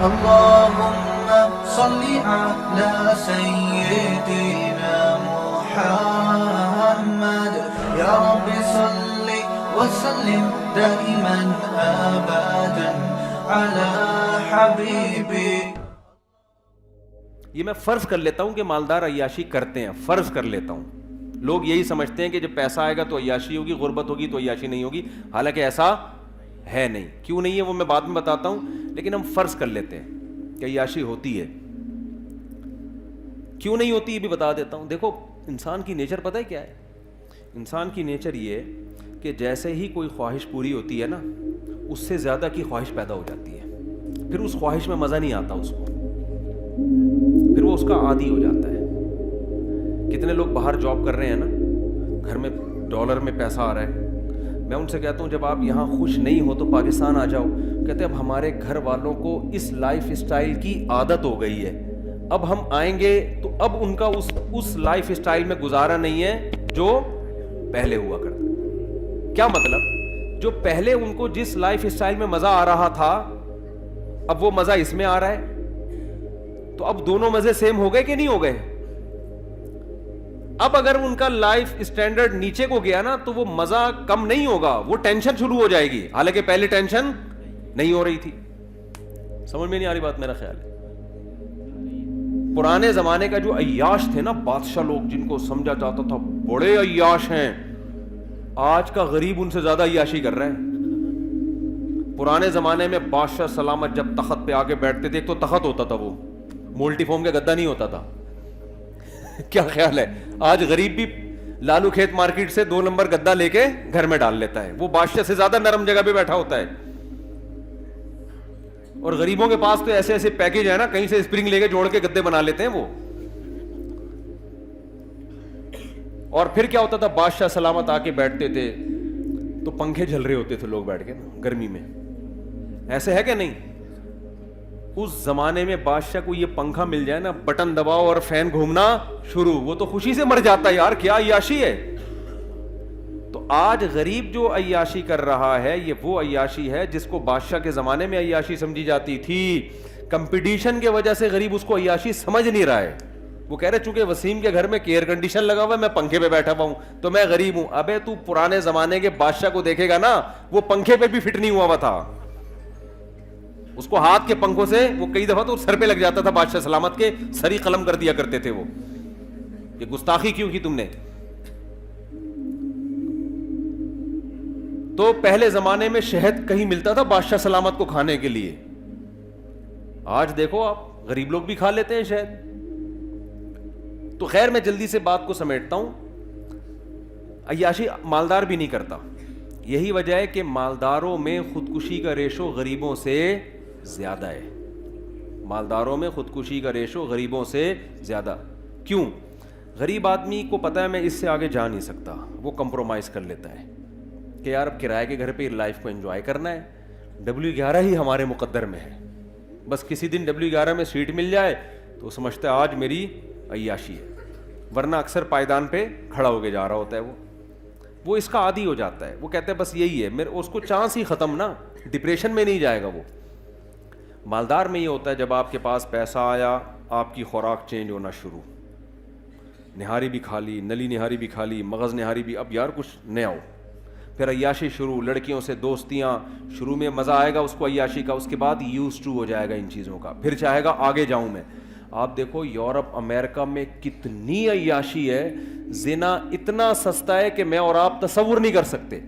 اللهم صل على سيدنا محمد يا رب صل وسلم دائما ابدا على حبيبي. یہ میں فرض کر لیتا ہوں کہ مالدار عیاشی کرتے ہیں, فرض کر لیتا ہوں. لوگ یہی سمجھتے ہیں کہ جب پیسہ آئے گا تو عیاشی ہوگی, غربت ہوگی تو عیاشی نہیں ہوگی, حالانکہ ایسا ہے نہیں. کیوں نہیں ہے وہ میں بعد میں بتاتا ہوں, لیکن ہم فرض کر لیتے ہیں کہ عیاشی ہوتی ہے. کیوں نہیں ہوتی یہ بھی بتا دیتا ہوں. دیکھو انسان کی نیچر پتہ ہے کیا ہے؟ انسان کی نیچر یہ کہ جیسے ہی کوئی خواہش پوری ہوتی ہے نا, اس سے زیادہ کی خواہش پیدا ہو جاتی ہے. پھر اس خواہش میں مزہ نہیں آتا اس کو, پھر وہ اس کا عادی ہو جاتا ہے. کتنے لوگ باہر جاب کر رہے ہیں نا, گھر میں ڈالر میں پیسہ آ رہا ہے, میں ان سے کہتا ہوں جب آپ یہاں خوش نہیں ہو تو پاکستان آ جاؤ. کہتے ہیں اب ہمارے گھر والوں کو اس لائف اسٹائل کی عادت ہو گئی ہے, اب ہم آئیں گے تو اب ان کا اس لائف اسٹائل میں گزارا نہیں ہے جو پہلے ہوا کرتا. کیا مطلب؟ جو پہلے ان کو جس لائف اسٹائل میں مزہ آ رہا تھا اب وہ مزہ اس میں آ رہا ہے, تو اب دونوں مزے سیم ہو گئے کہ نہیں ہو گئے؟ اب اگر ان کا لائف اسٹینڈرڈ نیچے کو گیا نا تو وہ مزہ کم نہیں ہوگا, وہ ٹینشن شروع ہو جائے گی, حالانکہ پہلے ٹینشن نہیں ہو رہی تھی. سمجھ میں نہیں آ رہی بات؟ میرا خیال ہے پرانے زمانے کا جو عیاش تھے نا, بادشاہ لوگ جن کو سمجھا جاتا تھا بڑے عیاش ہیں, آج کا غریب ان سے زیادہ عیاشی کر رہا ہے. پرانے زمانے میں بادشاہ سلامت جب تخت پہ آگے بیٹھتے تھے, ایک تو تخت ہوتا تھا, وہ مولٹی فارم کا گدا نہیں ہوتا تھا. کیا خیال ہے؟ آج غریب بھی لالو کھیت مارکیٹ سے 2 نمبر گدا لے کے گھر میں ڈال لیتا ہے, وہ بادشاہ سے زیادہ نرم جگہ پہ بیٹھا ہوتا ہے. اور غریبوں کے پاس تو ایسے ایسے پیکج ہے نا, کہیں سے اسپرنگ لے کے جوڑ کے گدے بنا لیتے ہیں وہ. اور پھر کیا ہوتا تھا, بادشاہ سلامت آ کے بیٹھتے تھے تو پنکھے جھل رہے ہوتے تھے لوگ بیٹھ کے گرمی میں. ایسے ہے کہ نہیں؟ اس زمانے میں بادشاہ کو یہ پنکھا مل جائے نا, بٹن دباؤ اور فین گھومنا شروع, وہ تو خوشی سے مر جاتا ہے, یار کیا عیاشی ہے. تو آج غریب جو عیاشی کر رہا ہے یہ وہ عیاشی ہے جس کو بادشاہ کے زمانے میں عیاشی سمجھی جاتی تھی. کمپٹیشن کی وجہ سے غریب اس کو عیاشی سمجھ نہیں رہا ہے. وہ کہہ رہے چونکہ وسیم کے گھر میں ایئر کنڈیشن لگا ہوا ہے, میں پنکھے پہ بیٹھا ہوا ہوں تو میں غریب ہوں. ابے تو پرانے زمانے کے بادشاہ کو دیکھے گا نا, وہ پنکھے پہ بھی فٹ نہیں ہوا ہوا تھا, اس کو ہاتھ کے پنکھوں سے وہ کئی دفعہ تو سر پہ لگ جاتا تھا, بادشاہ سلامت کے سری قلم کر دیا کرتے تھے وہ. یہ گستاخی کیوں کی تم نے؟ تو پہلے زمانے میں شہد کہیں ملتا تھا بادشاہ سلامت کو کھانے کے لیے, آج دیکھو آپ غریب لوگ بھی کھا لیتے ہیں شہد. تو خیر میں جلدی سے بات کو سمیٹتا ہوں. عیاشی مالدار بھی نہیں کرتا, یہی وجہ ہے کہ مالداروں میں خودکشی کا ریشو غریبوں سے زیادہ ہے. مالداروں میں خودکشی کا ریشو غریبوں سے زیادہ. کیوں؟ غریب آدمی کو پتہ ہے میں اس سے آگے جا نہیں سکتا, وہ کمپرومائز کر لیتا ہے کہ یار اب کرائے کے گھر پہ لائف کو انجوائے کرنا ہے, W11 ہی ہمارے مقدر میں ہے, بس کسی دن W11 میں سیٹ مل جائے تو سمجھتا ہے آج میری عیاشی ہے, ورنہ اکثر پائیدان پہ کھڑا ہو کے جا رہا ہوتا ہے. وہ اس کا عادی ہو جاتا ہے, وہ کہتے ہیں بس یہی ہے میرے, اس کو چانس ہی ختم نا, ڈپریشن میں نہیں جائے گا وہ. مالدار میں یہ ہوتا ہے جب آپ کے پاس پیسہ آیا آپ کی خوراک چینج ہونا شروع, نہاری بھی کھا لی, نلی نہاری بھی کھا لی, مغز نہاری بھی, اب یار کچھ نیا ہو. پھر عیاشی شروع, لڑکیوں سے دوستیاں, شروع میں مزہ آئے گا اس کو عیاشی کا, اس کے بعد یوز ٹو ہو جائے گا ان چیزوں کا, پھر چاہے گا آگے جاؤں میں. آپ دیکھو یورپ امریکہ میں کتنی عیاشی ہے, زنا اتنا سستا ہے کہ میں اور آپ تصور نہیں کر سکتے.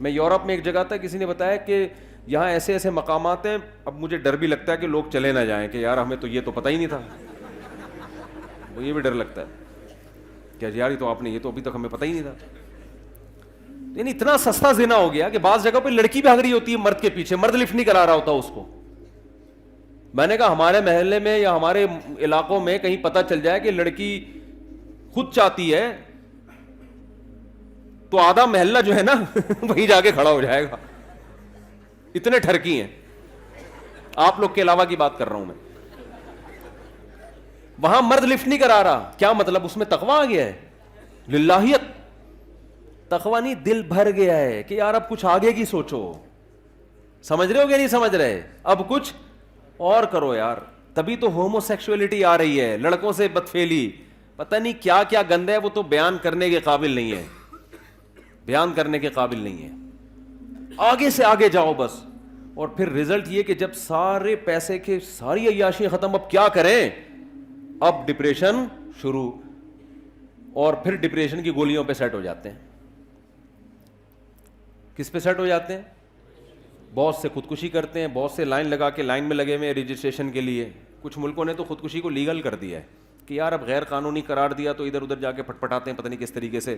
میں یورپ میں ایک جگہ تھا, کسی نے بتایا کہ یہاں ایسے ایسے مقامات ہیں, اب مجھے ڈر بھی لگتا ہے کہ لوگ چلے نہ جائیں کہ یار ہمیں تو یہ تو پتہ ہی نہیں تھا. وہ یہ بھی ڈر لگتا ہے کہ یار یہ تو آپ نے, یہ تو ابھی تک ہمیں پتہ ہی نہیں تھا. یعنی اتنا سستا زنا ہو گیا کہ بعض جگہ پہ لڑکی بھی بھاگ رہی ہوتی ہے مرد کے پیچھے, مرد لفٹ نہیں کرا رہا ہوتا اس کو. میں نے کہا ہمارے محلے میں یا ہمارے علاقوں میں کہیں پتہ چل جائے کہ لڑکی خود چاہتی ہے تو آدھا محلہ جو ہے نا وہیں جا کے کھڑا ہو جائے گا, اتنے ٹھرکی ہیں. آپ لوگ کے علاوہ کی بات کر رہا ہوں میں. وہاں مرد لفٹ نہیں کرا رہا, کیا مطلب؟ اس میں تقویٰ آ گیا ہے, للہیت. تقویٰ نہیں, دل بھر گیا ہے کہ یار اب کچھ آگے کی سوچو. سمجھ رہے ہو کہ نہیں سمجھ رہے؟ اب کچھ اور کرو یار. تبھی تو ہومو سیکشولیٹی آ رہی ہے, لڑکوں سے بدفعلی, پتہ نہیں کیا کیا گند ہے, وہ تو بیان کرنے کے قابل نہیں ہے, بیان کرنے کے قابل نہیں ہے. آگے سے آگے جاؤ بس. اور پھر رزلٹ یہ کہ جب سارے پیسے کے ساری عیاشی ختم, اب کیا کریں, اب ڈپریشن شروع, اور پھر ڈپریشن کی گولیوں پہ سیٹ ہو جاتے ہیں. کس پہ سیٹ ہو جاتے ہیں؟ بہت سے خودکشی کرتے ہیں, بہت سے لائن لگا کے لائن میں لگے ہوئے ہیں رجسٹریشن کے لیے. کچھ ملکوں نے تو خودکشی کو لیگل کر دیا ہے کہ یار اب غیر قانونی قرار دیا تو ادھر ادھر جا کے پٹپٹاتے ہیں, پتہ نہیں کس طریقے سے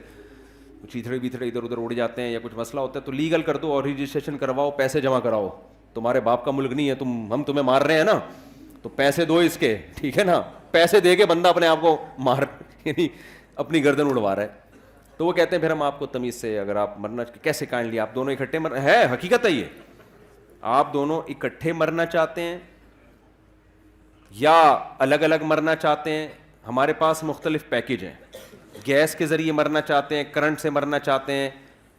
چیتھڑے بیتھڑے ادھر ادھر اڑ جاتے ہیں, یا کچھ مسئلہ ہوتا ہے تو لیگل کر دو اور رجسٹریشن کرواؤ, پیسے جمع کراؤ. تمہارے باپ کا ملک نہیں ہے, ہم تمہیں مار رہے ہیں نا, تو پیسے دو اس کے, ٹھیک ہے نا. پیسے دے کے بندہ اپنے آپ کو مار, یعنی اپنی گردن اڑوا رہا ہے. تو وہ کہتے ہیں پھر ہم آپ کو تمیز سے, اگر آپ مرنا کیسے کائنڈلی, آپ دونوں اکٹھے ہے, حقیقت ہے یہ, آپ دونوں اکٹھے مرنا چاہتے ہیں یا الگ الگ مرنا چاہتے ہیں. ہمارے پاس مختلف پیکیج ہیں, گیس کے ذریعے مرنا چاہتے ہیں, کرنٹ سے مرنا چاہتے ہیں,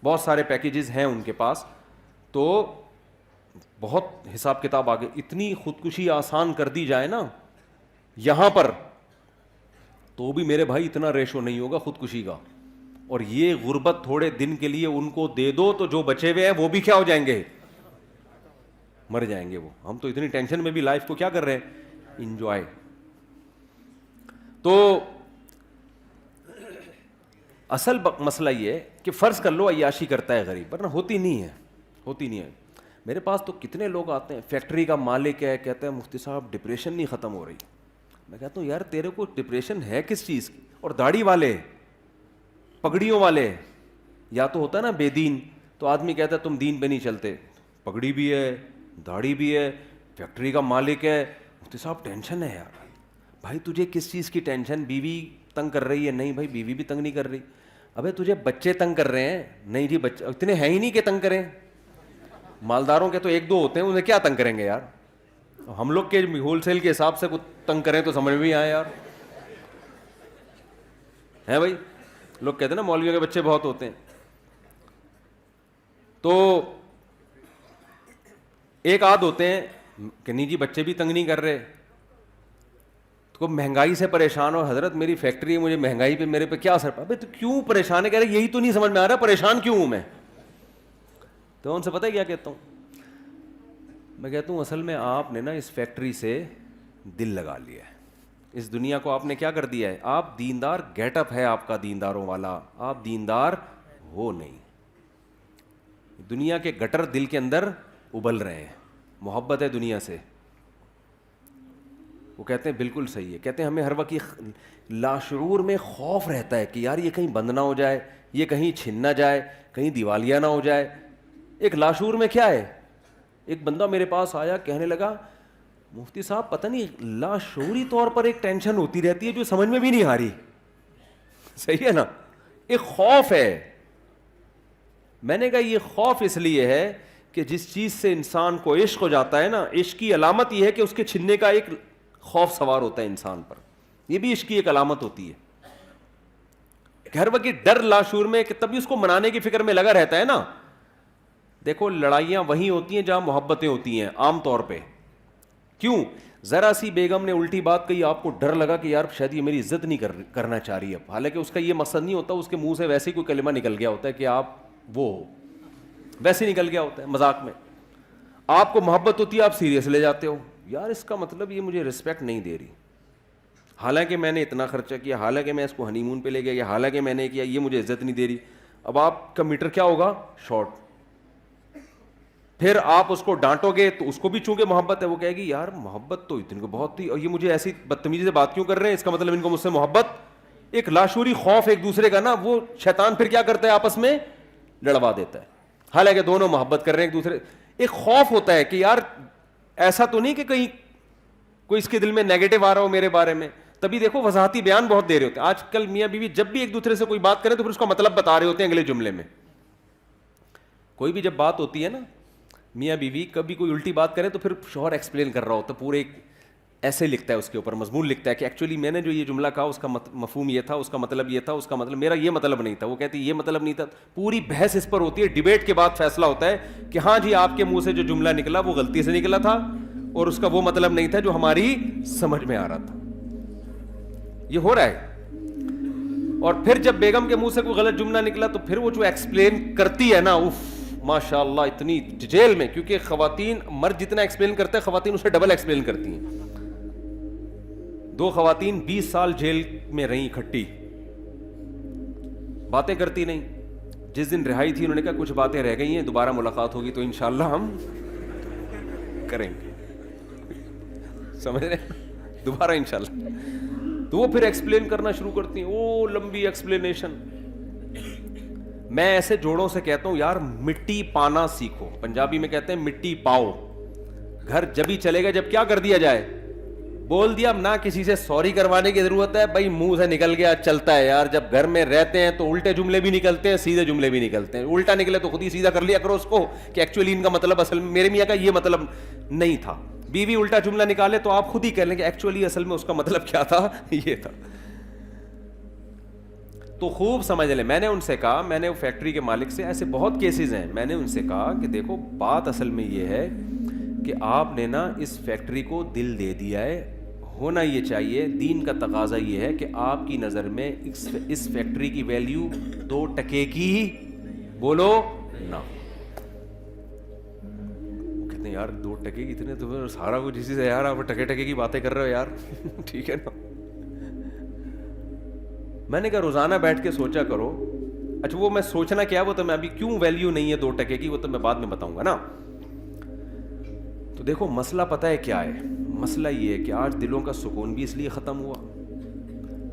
بہت سارے پیکیجز ہیں ان کے پاس. تو بہت حساب کتاب آگے, اتنی خودکشی آسان کر دی جائے نا یہاں پر, تو بھی میرے بھائی اتنا ریشو نہیں ہوگا خودکشی کا. اور یہ غربت تھوڑے دن کے لیے ان کو دے دو تو جو بچے ہوئے ہیں وہ بھی کیا ہو جائیں گے, مر جائیں گے وہ. ہم تو اتنی ٹینشن میں بھی لائف کو کیا کر رہے ہیں, انجوائے. تو اصل مسئلہ یہ ہے کہ فرض کر لو عیاشی کرتا ہے غریب, ورنہ ہوتی نہیں ہے, ہوتی نہیں ہے. میرے پاس تو کتنے لوگ آتے ہیں, فیکٹری کا مالک ہے, کہتے ہیں مفتی صاحب ڈپریشن نہیں ختم ہو رہی. میں کہتا ہوں یار تیرے کو ڈپریشن ہے کس چیز کی. اور داڑھی والے, پگڑیوں والے, یا تو ہوتا ہے نا بے دین, تو آدمی کہتا ہے تم دین پہ نہیں چلتے, پگڑی بھی ہے, داڑھی بھی ہے, فیکٹری کا مالک ہے, مفتی صاحب ٹینشن ہے یار. بھائی تجھے کس چیز کی ٹینشن, بیوی تنگ کر رہی ہے؟ نہیں بھائی بیوی بھی تنگ نہیں کر رہی. ابے تجھے بچے تنگ کر رہے ہیں؟ نہیں جی بچے اتنے ہیں ہی نہیں کہ تنگ کریں, مالداروں کے تو ایک دو ہوتے ہیں, انہیں کیا تنگ کریں گے یار. ہم لوگ کے ہول سیل کے حساب سے کچھ تنگ کریں تو سمجھ بھی آئے یار, ہے بھائی. لوگ کہتے ہیں نا مولویوں کے بچے بہت ہوتے ہیں. تو ایک آدھ ہوتے ہیں کہ نہیں جی بچے بھی تنگ نہیں کر رہے, تو مہنگائی سے پریشان ہو, حضرت میری فیکٹری ہے, مجھے مہنگائی پہ میرے پہ کیا اثر پڑا. تو کیوں پریشان ہے, کہہ رہے یہی تو نہیں سمجھ میں آ رہا پریشان کیوں ہوں میں. تو ان سے پتہ ہے کیا کہتا ہوں میں, کہتا ہوں اصل میں آپ نے نا اس فیکٹری سے دل لگا لیا ہے, اس دنیا کو آپ نے کیا کر دیا ہے. آپ دیندار, گیٹ اپ ہے آپ کا دینداروں والا, آپ دیندار ہو نہیں. دنیا کے گٹر دل کے اندر ابل رہے ہیں, محبت ہے دنیا سے. وہ کہتے ہیں بالکل صحیح ہے, کہتے ہیں ہمیں ہر وقت لاشعور میں خوف رہتا ہے کہ یار یہ کہیں بند نہ ہو جائے, یہ کہیں چھن نہ جائے, کہیں دیوالیہ نہ ہو جائے. ایک لاشعور میں کیا ہے, ایک بندہ میرے پاس آیا کہنے لگا مفتی صاحب پتہ نہیں لاشعوری طور پر ایک ٹینشن ہوتی رہتی ہے جو سمجھ میں بھی نہیں آ رہی. صحیح ہے نا, ایک خوف ہے. میں نے کہا یہ خوف اس لیے ہے کہ جس چیز سے انسان کو عشق ہو جاتا ہے نا, عشق کی علامت یہ ہے کہ اس کے چھننے کا ایک خوف سوار ہوتا ہے انسان پر. یہ بھی عشق کی ایک علامت ہوتی ہے. ہر وقت ڈر لاشعور میں, کہ تبھی اس کو منانے کی فکر میں لگا رہتا ہے نا. دیکھو لڑائیاں وہیں ہوتی ہیں جہاں محبتیں ہوتی ہیں عام طور پہ. کیوں؟ ذرا سی بیگم نے الٹی بات کہی, آپ کو ڈر لگا کہ یار شاید یہ میری عزت نہیں کرنا چاہ رہی اب, حالانکہ اس کا یہ مقصد نہیں ہوتا, اس کے منہ سے ویسے ہی کوئی کلمہ نکل گیا ہوتا ہے کہ آپ وہ ہو, ویسے ہی نکل گیا ہوتا ہے مذاق میں. آپ کو محبت ہوتی ہے, آپ سیریس لے جاتے ہو, یار اس کا مطلب یہ مجھے رسپیکٹ نہیں دے رہی, حالانکہ میں نے اتنا خرچہ کیا, حالانکہ میں اس کو ہنی مون پہ لے گیا, حالانکہ میں نے کیا, یہ مجھے عزت نہیں دے رہی. اب آپ کا میٹر کیا ہوگا, شارٹ. پھر آپ اس کو ڈانٹو گے تو اس کو بھی چونکہ محبت ہے, وہ کہے گی یار محبت تو اتنی کو بہت تھی, اور یہ مجھے ایسی بدتمیزی سے بات کیوں کر رہے ہیں, اس کا مطلب ان کو مجھ سے محبت. ایک لاشعوری خوف ایک دوسرے کا نا, وہ شیطان پھر کیا کرتا ہے آپس میں لڑوا دیتا ہے, حالانکہ دونوں محبت کر رہے ہیں ایک دوسرے. ایک خوف ہوتا ہے کہ یار ایسا تو نہیں کہ کہیں کوئی اس کے دل میں نیگیٹو آ رہا ہو میرے بارے میں. تبھی دیکھو وضاحتی بیان بہت دے رہے ہوتے ہیں آج کل. میاں بیوی جب بھی ایک دوسرے سے کوئی بات کریں تو پھر اس کا مطلب بتا رہے ہوتے ہیں اگلے جملے میں. کوئی بھی جب بات ہوتی ہے نا میاں بیوی, کبھی کوئی الٹی بات کرے تو پھر شوہر ایکسپلین کر رہا ہوتا ہے, پورے ایک ایسے لکھتا ہے اس کے اوپر, مضمون لکھتا ہے کہ ایکچولی میں نے جو یہ جملہ کہا اس کا مفہوم یہ تھا, اس کا مطلب یہ تھا, اس کا مطلب میرا یہ مطلب نہیں تھا, وہ کہتی یہ مطلب نہیں تھا. پوری بحث اس پر ہوتی ہے, ڈیبیٹ کے بعد فیصلہ ہوتا ہے کہ ہاں جی آپ کے منہ سے جو جملہ نکلا وہ غلطی سے نکلا تھا, اور اس کا وہ مطلب نہیں تھا جو ہماری سمجھ میں آ رہا تھا. یہ ہو رہا ہے. اور پھر جب بیگم کے منہ سے کوئی غلط جملہ نکلا تو پھر وہ جو ایکسپلین کرتی ہے نا, اف ماشاء اللہ اتنی ڈیٹیل میں, کیونکہ خواتین مرد جتنا ایکسپلین کرتے ہیں خواتین اسے ڈبل ایکسپلین کرتی ہیں. 2 خواتین 20 سال جیل میں رہیں اکٹھی, باتیں کرتی نہیں. جس دن رہائی تھی انہوں نے کہا کچھ باتیں رہ گئی ہیں, دوبارہ ملاقات ہوگی تو انشاءاللہ ہم کریں گے. سمجھ رہے ہیں, دوبارہ انشاءاللہ. تو وہ پھر ایکسپلین کرنا شروع کرتی ہیں, او لمبی ایکسپلینیشن. میں ایسے جوڑوں سے کہتا ہوں یار مٹی پانا سیکھو. پنجابی میں کہتے ہیں مٹی پاؤ. گھر جبھی چلے گا جب کیا کر دیا جائے, بول دیا. اب نہ کسی سے سوری کروانے کی ضرورت ہے, بھائی منہ سے نکل گیا چلتا ہے یار. جب گھر میں رہتے ہیں تو الٹے جملے بھی نکلتے ہیں, سیدھے جملے بھی نکلتے ہیں. الٹا نکلے تو خود ہی سیدھا کر لیا کرو اس کو کہ ایکچولی ان کا مطلب اصل میں میرے میاں کا یہ مطلب نہیں تھا. بیوی الٹا جملہ نکالے تو آپ خود ہی کہہ لیں کہ ایکچولی اصل میں اس کا مطلب کیا تھا, یہ تھا. تو خوب سمجھ لیں. میں نے ان سے کہا, میں نے فیکٹری کے مالک سے, ایسے بہت کیسز ہیں, میں نے ان سے کہا کہ دیکھو بات اصل میں یہ ہے کہ آپ نے نا اس فیکٹری کو دل دے دیا ہے. ہونا یہ چاہیے, دین کا تقاضا یہ ہے کہ آپ کی نظر میں اس فیکٹری کی ویلیو 2 ٹکے کی بولو نہ. کہتے ہیں یار 2 ٹکے کی اتنے تو سارا کچھ اسی سے یار, آپ ٹکے ٹکے کی باتیں کر رہے ہو یار. ٹھیک ہے نا. میں نے کہا روزانہ بیٹھ کے سوچا کرو. اچھا وہ میں سوچنا کیا, وہ تو میں ابھی کیوں ویلیو نہیں ہے 2 ٹکے کی, وہ تو میں بعد میں بتاؤں گا نا. تو دیکھو مسئلہ پتہ ہے کیا ہے. مسئلہ یہ ہے کہ آج دلوں کا سکون بھی اس لیے ختم ہوا,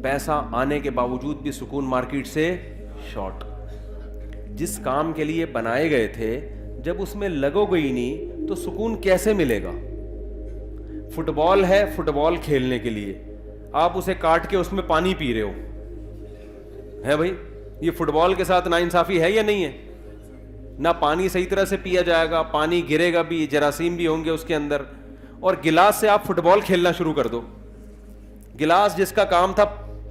پیسہ آنے کے باوجود بھی سکون مارکیٹ سے شارٹ. جس کام کے لیے بنائے گئے تھے جب اس میں لگو گئی نہیں تو سکون کیسے ملے گا. فٹ بال ہے, فٹ بال کھیلنے کے لیے آپ اسے کاٹ کے اس میں پانی پی رہے ہو, ہے بھائی یہ فٹ بال کے ساتھ ناانصافی ہے یا نہیں ہے. نہ پانی صحیح طرح سے پیا جائے گا, پانی گرے گا بھی, جراثیم بھی ہوں گے اس کے اندر. اور گلاس سے آپ فٹ بال کھیلنا شروع کر دو. گلاس جس کا کام تھا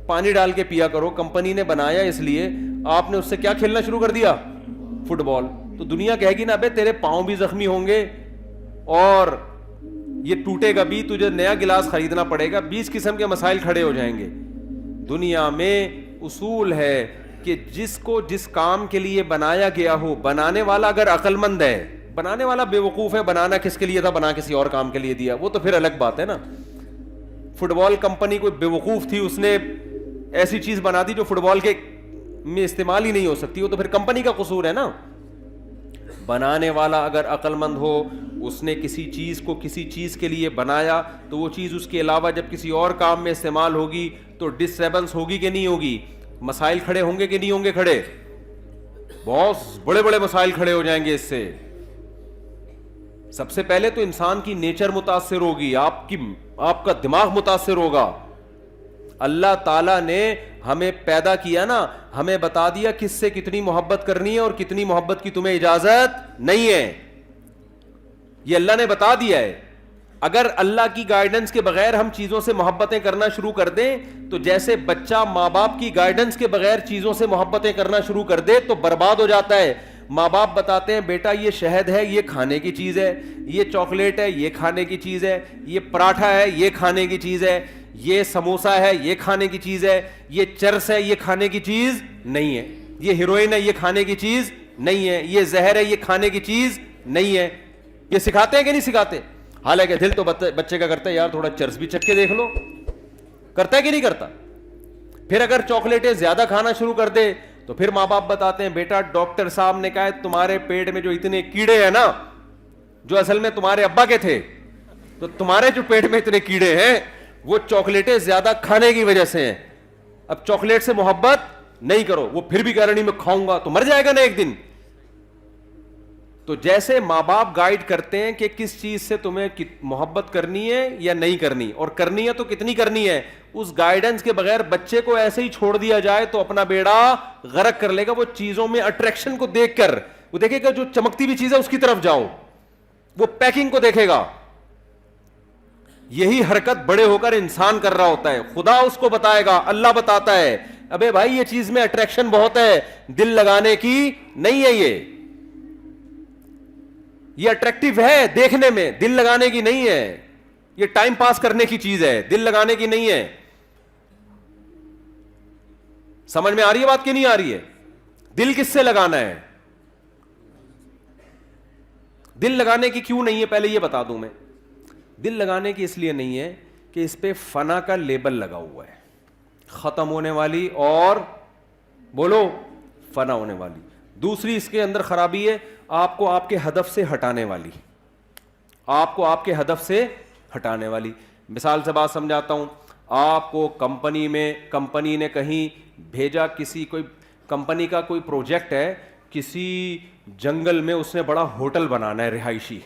پانی ڈال کے پیا کرو, کمپنی نے بنایا اس لیے, آپ نے اس سے کیا کھیلنا شروع کر دیا, فٹ بال. تو دنیا کہے گی نا ابے تیرے پاؤں بھی زخمی ہوں گے اور یہ ٹوٹے گا بھی, تجھے نیا گلاس خریدنا پڑے گا. 20 قسم کے مسائل کھڑے ہو جائیں گے. دنیا میں اصول ہے کہ جس کو جس کام کے لیے بنایا گیا ہو, بنانے والا اگر عقل مند ہے, بنانے والا بے وقوف ہے, بنانا کس کے لیے تھا, بنا کسی اور کام کے لیے دیا, وہ تو پھر الگ بات ہے نا. فٹ بال کمپنی کوئی بے وقوف تھی, اس نے ایسی چیز بنا دی جو فٹ بال کے میں استعمال ہی نہیں ہو سکتی, وہ تو پھر کمپنی کا قصور ہے نا. بنانے والا اگر عقل مند ہو, اس نے کسی چیز کو کسی چیز کے لیے بنایا تو وہ چیز اس کے علاوہ جب کسی اور کام میں استعمال ہوگی تو ڈسٹربنس ہوگی کہ نہیں ہوگی, مسائل کھڑے ہوں گے کہ نہیں ہوں گے کھڑے, بہت بڑے بڑے مسائل کھڑے ہو جائیں گے اس سے. سب سے پہلے تو انسان کی نیچر متاثر ہوگی, آپ کا دماغ متاثر ہوگا. اللہ تعالیٰ نے ہمیں پیدا کیا نا, ہمیں بتا دیا کس سے کتنی محبت کرنی ہے اور کتنی محبت کی تمہیں اجازت نہیں ہے, یہ اللہ نے بتا دیا ہے. اگر اللہ کی گائیڈنس کے بغیر ہم چیزوں سے محبتیں کرنا شروع کر دیں تو جیسے بچہ ماں باپ کی گائیڈنس کے بغیر چیزوں سے محبتیں کرنا شروع کر دے تو برباد ہو جاتا ہے. ماں باپ بتاتے ہیں بیٹا یہ شہد ہے, یہ کھانے کی چیز ہے, یہ چاکلیٹ ہے, یہ کھانے کی چیز ہے, یہ پراٹھا ہے, یہ کھانے کی چیز ہے, یہ سموسا ہے, یہ کھانے کی چیز ہے, یہ چرس ہے, یہ کھانے کی چیز نہیں ہے, یہ ہیروئن ہے, یہ کھانے کی چیز نہیں ہے, یہ زہر ہے, یہ کھانے کی چیز نہیں ہے. یہ سکھاتے ہیں کہ نہیں سکھاتے؟ حالانکہ دل تو بچے کا کرتا ہے یار تھوڑا چرس بھی چکھ کے دیکھ لو, کرتا ہے کہ نہیں کرتا؟ پھر اگر چاکلیٹیں زیادہ کھانا شروع کر دے تو پھر ماں باپ بتاتے ہیں بیٹا ڈاکٹر صاحب نے کہا ہے تمہارے پیٹ میں جو اتنے کیڑے ہیں نا, جو اصل میں تمہارے ابا کے تھے, تو تمہارے جو پیٹ میں اتنے کیڑے ہیں وہ چاکلیٹیں زیادہ کھانے کی وجہ سے ہیں. اب چاکلیٹ سے محبت نہیں کرو. وہ پھر بھی کہہ رہا نہیں میں کھاؤں گا, تو مر جائے گا نا ایک دن. تو جیسے ماں باپ گائیڈ کرتے ہیں کہ کس چیز سے تمہیں محبت کرنی ہے یا نہیں کرنی, اور کرنی ہے تو کتنی کرنی ہے, اس گائیڈنس کے بغیر بچے کو ایسے ہی چھوڑ دیا جائے تو اپنا بیڑا غرق کر لے گا. وہ چیزوں میں اٹریکشن کو دیکھ کر وہ دیکھے گا جو چمکتی بھی چیز ہے اس کی طرف جاؤ, وہ پیکنگ کو دیکھے گا. یہی حرکت بڑے ہو کر انسان کر رہا ہوتا ہے. خدا اس کو بتائے گا, اللہ بتاتا ہے ابے بھائی یہ چیز میں اٹریکشن بہت ہے, دل لگانے کی نہیں ہے. یہ یہ اٹریکٹیو ہے دیکھنے میں, دل لگانے کی نہیں ہے, یہ ٹائم پاس کرنے کی چیز ہے, دل لگانے کی نہیں ہے. سمجھ میں آ رہی ہے بات کہ نہیں آ رہی ہے؟ دل کس سے لگانا ہے؟ دل لگانے کی کیوں نہیں ہے پہلے یہ بتا دوں میں. دل لگانے کی اس لیے نہیں ہے کہ اس پہ فنا کا لیبل لگا ہوا ہے, ختم ہونے والی اور بولو فنا ہونے والی. دوسری اس کے اندر خرابی ہے, آپ کو آپ کے ہدف سے ہٹانے والی, آپ کو آپ کے ہدف سے ہٹانے والی. مثال سے بات سمجھاتا ہوں. آپ کو کمپنی نے کہیں بھیجا, کسی کوئی کمپنی کا کوئی پروجیکٹ ہے, کسی جنگل میں اس نے بڑا ہوٹل بنانا ہے, رہائشی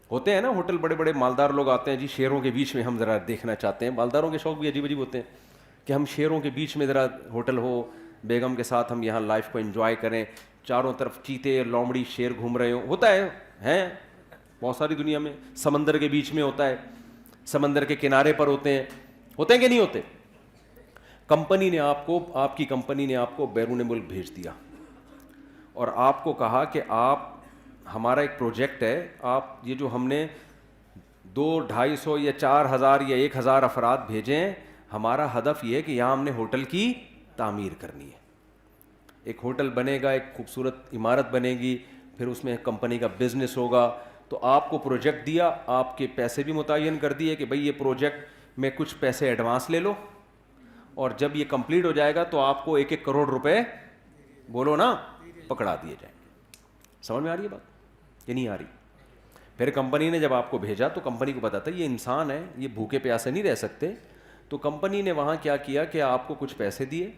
ہوتے ہیں نا ہوٹل, بڑے بڑے مالدار لوگ آتے ہیں جی, شیروں کے بیچ میں ہم ذرا دیکھنا چاہتے ہیں. مالداروں کے شوق بھی عجیب عجیب ہوتے ہیں کہ ہم شیروں کے بیچ میں ذرا ہوٹل ہو, بیگم کے ساتھ ہم یہاں لائف کو انجوائے کریں, چاروں طرف چیتے لومڑی شیر گھوم رہے ہوں. ہوتا ہے بہت ساری دنیا میں. سمندر کے بیچ میں ہوتا ہے, سمندر کے کنارے پر ہوتے ہیں کہ نہیں ہوتے. کمپنی نے آپ کی کمپنی نے آپ کو بیرون ملک بھیج دیا اور آپ کو کہا کہ آپ, ہمارا ایک پروجیکٹ ہے, آپ یہ جو ہم نے 200-250 یا 4000 یا 1000 افراد بھیجے ہیں, ہمارا ہدف یہ ہے کہ یہاں ہم نے ہوٹل کی تعمیر کرنی ہے. ایک ہوٹل بنے گا, ایک خوبصورت عمارت بنے گی, پھر اس میں کمپنی کا بزنس ہوگا. تو آپ کو پروجیکٹ دیا, آپ کے پیسے بھی متعین کر دیے کہ بھئی یہ پروجیکٹ میں کچھ پیسے ایڈوانس لے لو, اور جب یہ کمپلیٹ ہو جائے گا تو آپ کو 1-1 کروڑ روپے بولو نا پکڑا دیے جائیں گے. سمجھ میں آ رہی ہے بات کہ نہیں آ رہی؟ پھر کمپنی نے جب آپ کو بھیجا تو کمپنی کو پتا تھا یہ انسان ہے, یہ بھوکے پیاسے نہیں رہ سکتے. تو کمپنی نے وہاں کیا کیا کہ آپ کو کچھ پیسے دیے,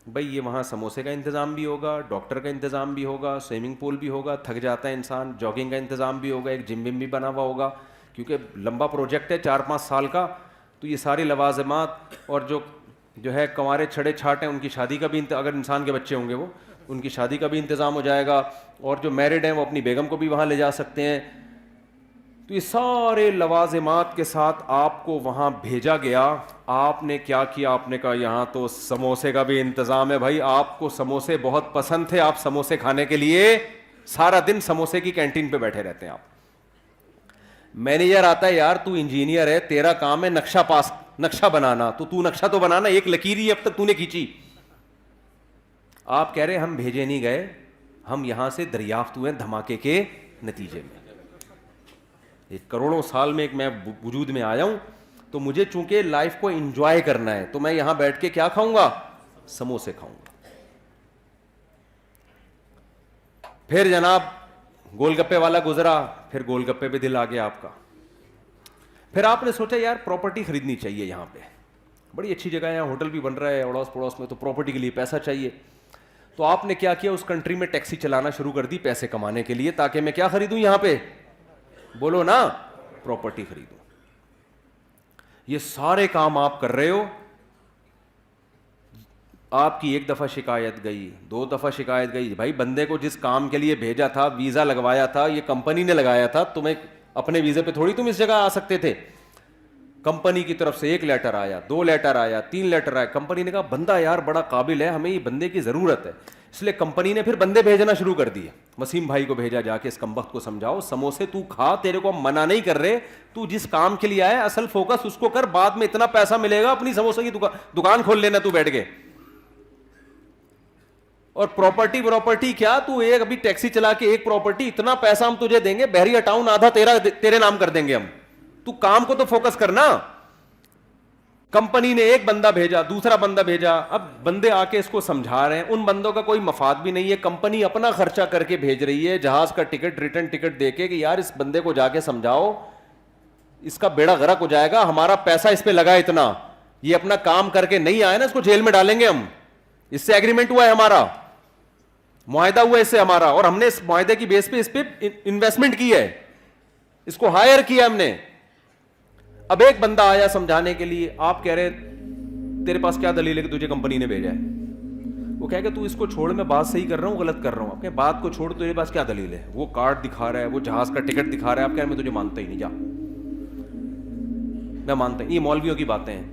بھئی یہ وہاں سموسے کا انتظام بھی ہوگا, ڈاکٹر کا انتظام بھی ہوگا, سوئمنگ پول بھی ہوگا, تھک جاتا ہے انسان, جاگنگ کا انتظام بھی ہوگا, ایک جم بھی بنا ہوا ہوگا, کیونکہ لمبا پروجیکٹ ہے 4-5 سال کا. تو یہ سارے لوازمات, اور جو ہے کنوارے چھڑے چھاٹ ہیں ان کی شادی کا بھی, اگر انسان کے بچے ہوں گے وہ ان کی شادی کا بھی انتظام ہو جائے گا, اور جو میرڈ ہیں وہ اپنی بیگم کو بھی وہاں لے جا سکتے ہیں. تو یہ سارے لوازمات کے ساتھ آپ کو وہاں بھیجا گیا. آپ نے کیا کیا, آپ نے کہا یہاں تو سموسے کا بھی انتظام ہے. بھائی آپ کو سموسے بہت پسند تھے, آپ سموسے کھانے کے لیے سارا دن سموسے کی کینٹین پہ بیٹھے رہتے ہیں آپ. مینیجر آتا ہے, یار تو انجینئر ہے, تیرا کام ہے نقشہ بنانا, تو نقشہ تو بنانا, ایک لکیر ہی اب تک تو نے کھینچی. آپ کہہ رہے ہم بھیجے نہیں گئے, ہم یہاں سے دریافت ہوئے دھماکے کے نتیجے میں. ایک کروڑوں سال میں ایک میں وجود میں آیا ہوں, تو مجھے چونکہ لائف کو انجوائے کرنا ہے, تو میں یہاں بیٹھ کے کیا کھاؤں گا, سموسے کھاؤں گا. پھر جناب گول گپے والا گزرا, پھر گول گپے پہ دل آ گیا آپ کا. پھر آپ نے سوچا یار پراپرٹی خریدنی چاہیے, یہاں پہ بڑی اچھی جگہ ہے, ہوٹل بھی بن رہا ہے اڑوس پڑوس میں, تو پراپرٹی کے لیے پیسہ چاہیے. تو آپ نے کیا کیا, اس کنٹری میں ٹیکسی چلانا شروع کر دی پیسے کمانے کے لیے, تاکہ میں کیا خریدوں یہاں پہ, بولو نا, پراپرٹی خریدوں. یہ سارے کام آپ کر رہے ہو. آپ کی 1 دفعہ شکایت گئی, 2 دفعہ شکایت گئی. بھائی بندے کو جس کام کے لیے بھیجا تھا, ویزا لگوایا تھا, یہ کمپنی نے لگایا تھا, تمہیں اپنے ویزے پہ تھوڑی تم اس جگہ آ سکتے تھے. کمپنی کی طرف سے 1 لیٹر آیا, 2 لیٹر آیا, 3 لیٹر آیا. کمپنی نے کہا بندہ یار بڑا قابل ہے, ہمیں یہ بندے کی ضرورت ہے. اس لیے کمپنی نے پھر بندے بھیجنا شروع کر دیے. وسیم بھائی کو بھیجا, جا کے اس کمبخت کو سمجھاؤ, سموسے تو کھا, تیرے کو ہم منع نہیں کر رہے, تو جس کام کے لیے آیا اصل فوکس اس کو کر, بعد میں اتنا پیسہ ملے گا اپنی سموسے کی دکان کھول لینا تو بیٹھ کے. اور پراپرٹی کیا, تو ایک ابھی ٹیکسی چلا کے ایک پراپرٹی, اتنا پیسہ ہم تجھے دیں گے, بحریہ ٹاؤن آدھا تیرے نام کر دیں گے ہم. تو کام کو تو فوکس کرنا. کمپنی نے 1 بندہ بھیجا, دوسرا بندہ بھیجا, اب بندے آ کے اس کو سمجھا رہے ہیں, ان بندوں کا کوئی مفاد بھی نہیں ہے, کمپنی اپنا خرچہ کر کے بھیج رہی ہے, جہاز کا ٹکٹ, ریٹرن ٹکٹ دے کے, کہ یار اس بندے کو جا کے سمجھاؤ, اس کا بیڑا غرق ہو جائے گا, ہمارا پیسہ اس پہ لگا اتنا, یہ اپنا کام کر کے نہیں آیا نا, اس کو جیل میں ڈالیں گے ہم. اس سے ایگریمنٹ ہوا ہے ہمارا, معاہدہ ہوا ہے اس سے ہمارا, اور ہم نے اس معاہدے کی بیس پہ اس پہ انویسٹمنٹ کی ہے, اس کو ہائر کیا ہم نے. اب ایک بندہ آیا سمجھانے کے لیے, آپ کہہ رہے تیرے پاس کیا دلیل ہے کہ تجھے کمپنی نے بھیجا ہے. وہ کہے کہ تو اس کو چھوڑ, میں بات صحیح کر رہا ہوں غلط کر رہا ہوں. آپ کہیں بات کو چھوڑ, تیرے پاس کیا دلیل ہے, وہ کارڈ دکھا رہا ہے, وہ جہاز کا ٹکٹ دکھا رہا ہے. آپ کہہ رہے میں تجھے مانتا ہی نہیں, جا, میں مانتا ہوں. یہ مولویوں کی باتیں ہیں.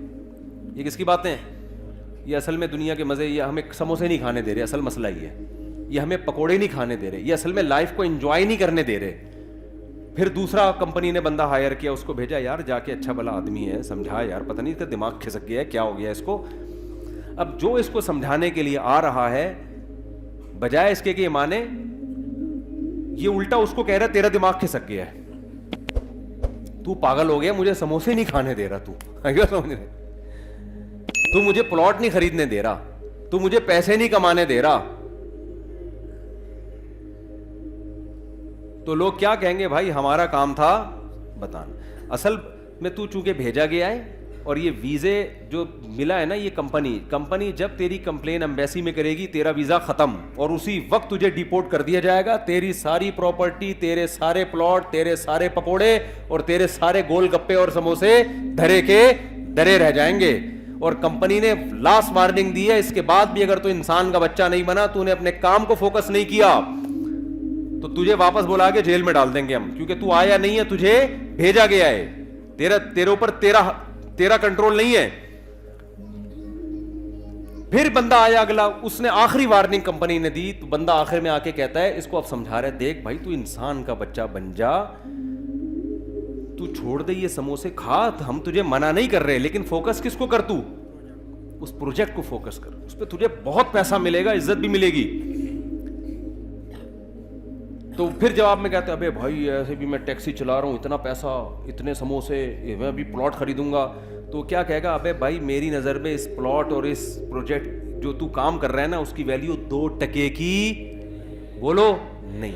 یہ کس کی باتیں ہیں؟ یہ اصل میں دنیا کے مزے, یہ ہمیں سموسے نہیں کھانے دے رہے, اصل مسئلہ یہ ہے. یہ ہمیں پکوڑے نہیں کھانے دے رہے, یہ اصل میں لائف کو انجوائے نہیں کرنے دے رہے. پھر دوسرا کمپنی نے بندہ ہائر کیا, اس کو بھیجا, یار جا کے اچھا بھلا آدمی ہے, سمجھا یار, پتہ نہیں اس کا دماغ کھسک گیا ہے, کیا ہو گیا اس کو. اب جو اس کو سمجھانے کے لیے آ رہا ہے, بجائے اس کے کہ یہ مانے, یہ الٹا اس کو کہہ رہا ہے تیرا دماغ کھسک گیا ہے, تو پاگل ہو گیا, مجھے سموسے نہیں کھانے دے رہا, تو مجھے پلاٹ نہیں خریدنے دے رہا, تو مجھے پیسے نہیں کمانے دے رہا. تو لوگ کیا کہیں گے, بھائی ہمارا کام تھا بتانا. اصل میں تو چونکہ بھیجا گیا ہے, اور یہ ویزے جو ملا ہے نا, یہ کمپنی جب تیری کمپلین ایمبیسی میں کرے گی, تیرا ویزا ختم, اور اسی وقت تجھے ڈیپورٹ کر دیا جائے گا. تیری ساری پراپرٹی, تیرے سارے پلاٹ, تیرے سارے پکوڑے اور تیرے سارے گول گپے اور سموسے دھرے کے دھرے رہ جائیں گے. اور کمپنی نے لاسٹ وارننگ دی ہے, اس کے بعد بھی اگر تو انسان کا بچہ نہیں بنا, تو نے اپنے کام کو فوکس نہیں کیا, تو تجھے واپس بلا کے جیل میں ڈال دیں گے ہم, کیونکہ تو آیا نہیں ہے, تجھے بھیجا گیا ہے, تیرے اوپر تیرا کنٹرول نہیں ہے. پھر بندہ آیا اگلا, اس نے آخری وارننگ کمپنی نے دی, تو بندہ آخر میں آ کے کہتا ہے, اس کو اب سمجھا رہے, دیکھ بھائی تو انسان کا بچہ بن جا, تو چھوڑ دے یہ سموسے کھا, ہم تجھے منع نہیں کر رہے, لیکن فوکس کس کو کر, تو اس پروجیکٹ کو فوکس کر, اس پہ تجھے بہت پیسہ ملے گا, عزت بھی ملے گی. تو پھر جواب میں کہتے ہیں, ابے بھائی ایسے بھی میں ٹیکسی چلا رہا ہوں, اتنا پیسہ, اتنے سموسے, میں بھی پلاٹ خریدوں گا. تو کیا کہے گا, ابے بھائی میری نظر میں اس پلاٹ اور اس پروجیکٹ جو تو کام کر رہا ہے نا, اس کی ویلیو 2 ٹکے کی بولو نہیں.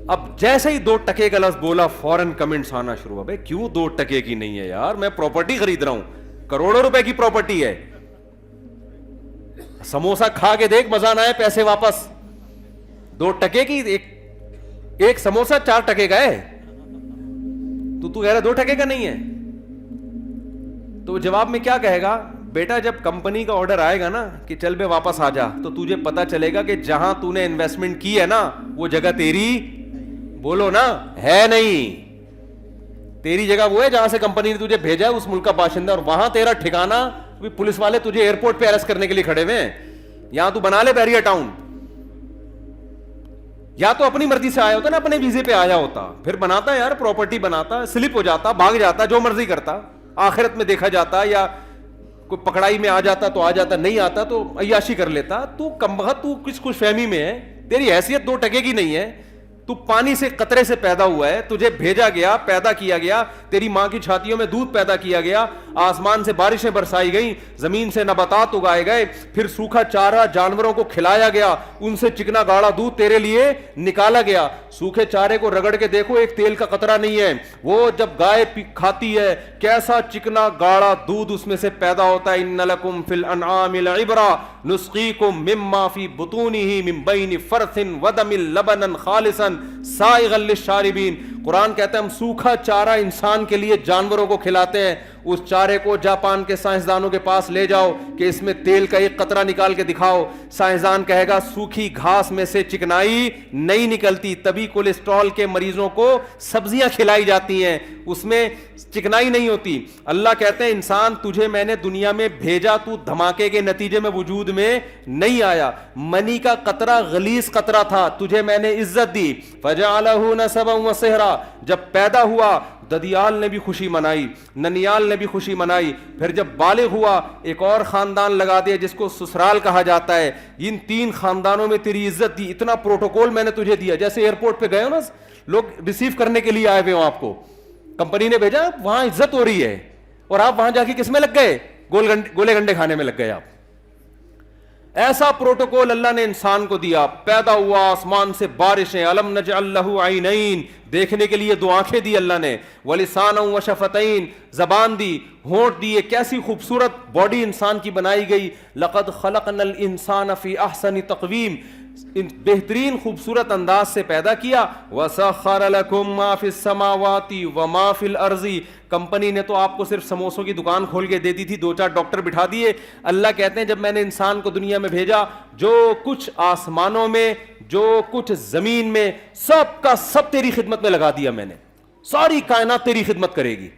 اب جیسے ہی 2 ٹکے کا لفظ بولا, فوراً کمنٹس آنا شروع, ابے کیوں 2 ٹکے کی نہیں ہے یار, میں پراپرٹی خرید رہا ہوں, کروڑوں روپے کی پراپرٹی ہے, سموسا کھا کے دیکھ مزہ نہ آئے, پیسے واپس. 2 ٹکے کی, ایک سموسا 4 ٹکے کا ہے, تو کہہ رہا 2 ٹکے کا نہیں ہے. تو جواب میں کیا کہے گا, بیٹا جب کمپنی کا آرڈر آئے گا نا کہ چل بے واپس آ جا, تو تجھے پتا چلے گا کہ جہاں تو نے انویسٹمنٹ کی ہے نا, وہ جگہ تیری بولو نا ہے نہیں. تیری جگہ وہ ہے جہاں سے کمپنی نے تجھے بھیجا ہے, اس ملک کا باشندہ, اور وہاں تیرا ٹھکانہ, پولیس والے تجھے ایئرپورٹ پہ اریسٹ کرنے کے لیے کھڑے ہوئے ہیں. یہاں تو بنا لے بیریا ٹاؤن, یا تو اپنی مرضی سے آیا ہوتا نا, اپنے ویزے پہ آیا ہوتا, پھر بناتا یار پراپرٹی, بناتا, سلپ ہو جاتا, بھاگ جاتا, جو مرضی کرتا, آخرت میں دیکھا جاتا, یا کوئی پکڑائی میں آ جاتا تو آ جاتا, نہیں آتا تو عیاشی کر لیتا. تو کمبخت, تو کس خوش فہمی میں ہے, تیری حیثیت 2 ٹکے کی نہیں ہے, تو پانی سے قطرے سے پیدا ہوا ہے, تجھے بھیجا گیا, پیدا کیا گیا, تیری ماں کی چھاتیوں میں دودھ پیدا کیا گیا, آسمان سے بارشیں برسائی گئیں, زمین سے نباتات اگائے گئے, پھر سوکھا چارہ جانوروں کو کھلایا گیا, ان سے چکنا گاڑا دودھ تیرے لیے نکالا گیا. سوکھے چارے کو رگڑ کے دیکھو, ایک تیل کا قطرہ نہیں ہے, وہ جب گائے کھاتی ہے کیسا چکنا گاڑا دودھ اس میں سے پیدا ہوتا ہے. ان لکم فی الانعام العبرہ نسقیکم مما فی بطونہ من بین فرث ودم لبنا خالصا سائغا للشاربین. قرآن کہتا ہے ہم سوکھا چارہ انسان کے لیے جانوروں کو کھلاتے ہیں. اس چارے کو جاپان کے سائنسدانوں کے پاس لے جاؤ کہ اس میں تیل کا ایک قطرہ نکال کے دکھاؤ, سائنسدان کہے گا سوکھی گھاس میں سے چکنائی نہیں نکلتی, تبھی کولیسٹرول کے مریضوں کو سبزیاں کھلائی جاتی ہیں, اس میں چکنائی نہیں ہوتی. اللہ کہتے ہیں انسان تجھے میں نے دنیا میں بھیجا, تو دھماکے کے نتیجے میں وجود میں نہیں آیا, منی کا قطرہ غلیظ قطرہ تھا, تجھے میں نے عزت دی. فجعلہ نسبا وصہرا, جب پیدا ہوا ددیال نے بھی خوشی منائی, ننیال نے بھی خوشی منائی, پھر جب بالغ ہوا ایک اور خاندان لگا دیا جس کو سسرال کہا جاتا ہے. ان 3 خاندانوں میں تیری عزت دی, اتنا پروٹوکول میں نے تجھے دیا. جیسے ایئرپورٹ پہ گئے ہو نا, لوگ ریسیو کرنے کے لیے آئے ہوئے ہوں, آپ کو کمپنی نے بھیجا, وہاں عزت ہو رہی ہے, اور آپ وہاں جا کے کس میں لگ گئے, گولے گنڈے کھانے میں لگ گئے آپ. ایسا پروٹوکول اللہ نے انسان کو دیا, پیدا ہوا, آسمان سے بارشیں, الم نجعل لہ عینین, دیکھنے کے لیے 2 آنکھیں دی اللہ نے, ولسانا وشفتین, زبان دی, ہونٹ دیے, کیسی خوبصورت باڈی انسان کی بنائی گئی. لقد خلقنا الانسان فی احسن تقویم, بہترین خوبصورت انداز سے پیدا کیا. وسخر لکم ما فی السماوات وما فی الارض, کمپنی نے تو آپ کو صرف سموسوں کی دکان کھول کے دے دی تھی, 2-4 ڈاکٹر بٹھا دیے. اللہ کہتے ہیں جب میں نے انسان کو دنیا میں بھیجا, جو کچھ آسمانوں میں, جو کچھ زمین میں, سب کا سب تیری خدمت میں لگا دیا میں نے. ساری کائنات تیری خدمت کرے گی,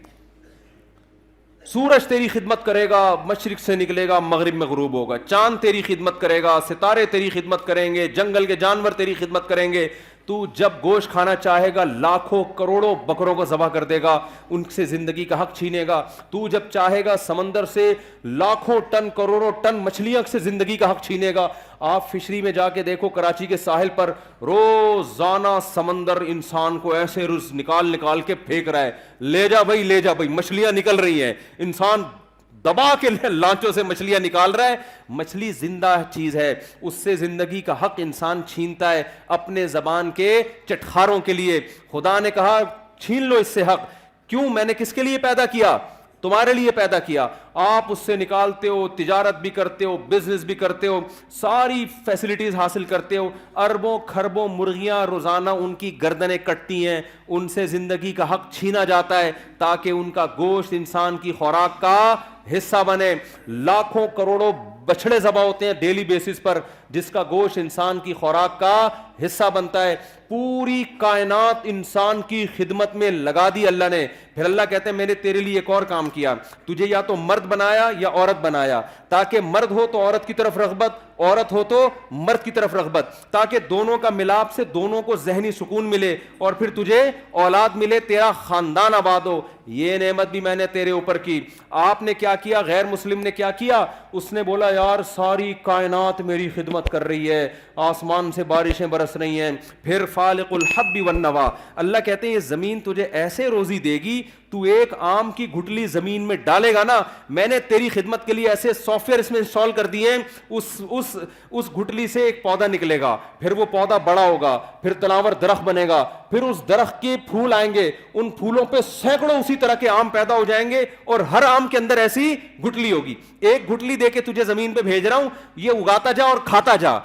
سورج تیری خدمت کرے گا, مشرق سے نکلے گا مغرب میں غروب ہوگا, چاند تیری خدمت کرے گا, ستارے تیری خدمت کریں گے, جنگل کے جانور تیری خدمت کریں گے, تو جب گوشت کھانا چاہے گا لاکھوں کروڑوں بکروں کو ذبح کر دے گا, ان سے زندگی کا حق چھینے گا. تو جب چاہے گا سمندر سے لاکھوں ٹن کروڑوں ٹن مچھلیاں سے زندگی کا حق چھینے گا. آپ فشری میں جا کے دیکھو, کراچی کے ساحل پر روزانہ سمندر انسان کو ایسے رز نکال نکال کے پھینک رہا ہے, لے جا بھائی لے جا بھائی, مچھلیاں نکل رہی ہیں, انسان دبا کے لانچوں سے مچھلیاں نکال رہا ہے. مچھلی زندہ چیز ہے, اس سے زندگی کا حق انسان چھینتا ہے اپنے زبان کے چٹخاروں کے لیے. خدا نے کہا چھین لو اس سے حق. کیوں؟ میں نے کس کے لیے پیدا کیا؟ تمہارے لیے پیدا کیا. آپ اس سے نکالتے ہو, تجارت بھی کرتے ہو, بزنس بھی کرتے ہو, ساری فیسلٹیز حاصل کرتے ہو. اربوں کھربوں مرغیاں روزانہ ان کی گردنیں کٹتی ہیں, ان سے زندگی کا حق چھینا جاتا ہے تاکہ ان کا گوشت انسان کی خوراک کا حصہ بنے. لاکھوں کروڑوں بچھڑے ذبح ہوتے ہیں ڈیلی بیسس پر, جس کا گوشت انسان کی خوراک کا حصہ بنتا ہے. پوری کائنات انسان کی خدمت میں لگا دی اللہ نے. پھر اللہ کہتے ہیں میں نے تیرے لیے ایک اور کام کیا, تجھے یا تو مرد بنایا یا عورت بنایا, تاکہ مرد ہو تو عورت کی طرف رغبت, عورت ہو تو مرد کی طرف رغبت, تاکہ دونوں کا ملاپ سے دونوں کو ذہنی سکون ملے اور پھر تجھے اولاد ملے, تیرا خاندان آباد ہو. یہ نعمت بھی میں نے تیرے اوپر کی. آپ نے کیا کیا؟ غیر مسلم نے کیا کیا؟ اس نے بولا یار ساری کائنات میری خدمت کر رہی ہے, آسمان سے بارشیں برس رہی ہیں. پھر فالق الحب والنوا, اللہ کہتے ہیں یہ زمین تجھے ایسے روزی دے گی, تو ایک آم کی گھٹلی زمین میں ڈالے گا نا, میں نے تیری خدمت کے لیے ایسے سافٹ ویئر اس میں انسٹال کر دیے ہیں, اس گھٹلی سے ایک پودا نکلے گا, پھر وہ پودا بڑا ہوگا, پھر تناور درخت بنے گا, پھر اس درخت کے پھول آئیں گے, ان پھولوں پہ سینکڑوں اسی طرح کے آم پیدا ہو جائیں گے, اور ہر آم کے اندر ایسی گھٹلی ہوگی. ایک گھٹلی دے کے تجھے زمین پہ بھیج رہا ہوں, یہ اگاتا جا اور کھاتا جا.